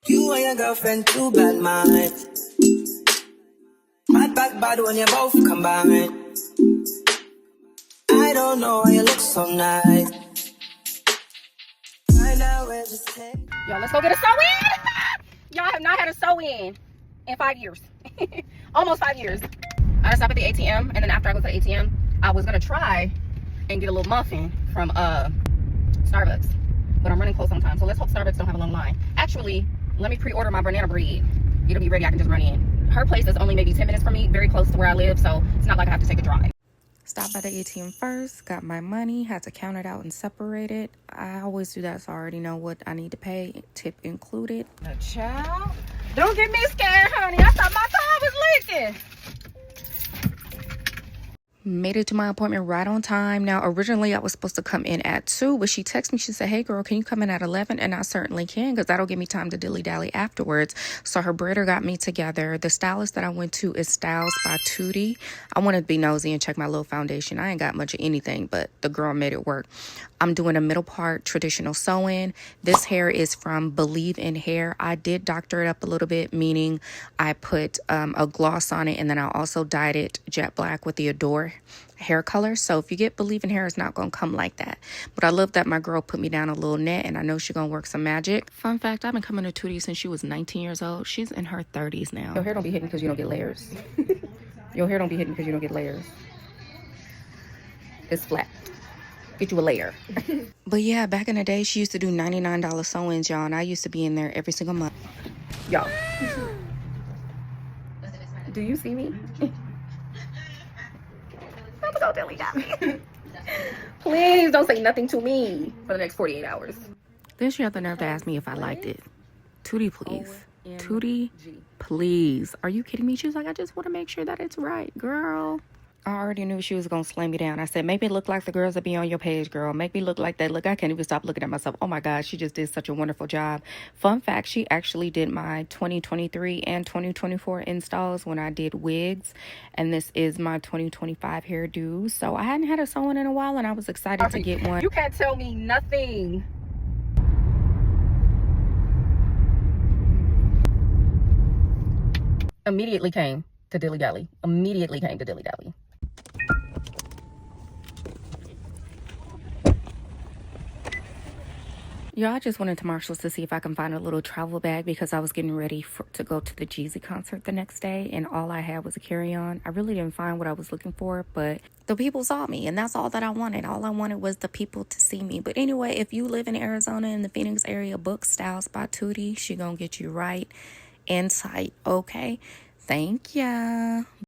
You and your girlfriend, too bad, man. Bad, bad, bad when you both combine. I don't know why you look so nice. Find out where to take. Y'all, let's go get a sew-in. Y'all have not had a sew-in in 5 years. Almost 5 years. I just stopped at the ATM, and then after I go to the ATM, I was gonna try and get a little muffin from Starbucks, but I'm running close on time, so let's hope Starbucks don't have a long line. Actually, let me pre-order my banana bread. It'll be ready, I can just run in. Her place is only maybe 10 minutes from me, very close to where I live, so it's not like I have to take a drive. Stopped by the ATM first, got my money, had to count it out and separate it. I always do that, so I already know what I need to pay, tip included. The child, don't get me scared, honey. I thought my car was leaking. Made it to my appointment right on time. Now, originally I was supposed to come in at 2, but she texted me. She said, hey, girl, can you come in at 11? And I certainly can, because that'll give me time to dilly-dally afterwards. So her braider got me together. The stylist that I went to is StylezByTootie. I wanted to be nosy and check my little foundation. I ain't got much of anything, but the girl made it work. I'm doing a middle part traditional sew-in. This hair is from Believe in Hair. I did doctor it up a little bit, meaning I put a gloss on it, and then I also dyed it jet black with the Adore hair color. So if you get Believe in Hair, it's not gonna come like that. But I love that my girl put me down a little net, and I know she's gonna work some magic. Fun fact, I've been coming to Tootie since she was 19 years old. She's in her 30s now. Your hair don't be hidden because you don't get layers. Your hair don't be hidden because you don't get layers. It's flat. Get you a layer. But yeah, back in the day, she used to do $99 sew-ins, y'all, and I used to be in there every single month. Y'all, do you see me? I'm gonna go dilly dally. Please don't say nothing to me for the next 48 hours. Then she had the nerve to ask me if I liked it. Tootie, please. Tootie, please. Are you kidding me? She was like, I just want to make sure that it's right, girl. I already knew she was going to slam me down. I said, make me look like the girls that be on your page, girl. Make me look like that. Look, I can't even stop looking at myself. Oh, my God. She just did such a wonderful job. Fun fact, she actually did my 2023 and 2024 installs when I did wigs. And this is my 2025 hairdo. So I hadn't had a sew-in in a while, and I was excited to get one. You can't tell me nothing. Immediately came to dilly dally. Immediately came to dilly dally. Yeah, I just went into Marshall's to see if I can find a little travel bag because I was getting ready to go to the Jeezy concert the next day, and all I had was a carry-on. I really didn't find what I was looking for, but the people saw me, and that's all that I wanted. All I wanted was the people to see me. But anyway, if you live in Arizona in the Phoenix area, book StylezByTootie. She gonna get you right and tight, okay? Thank ya.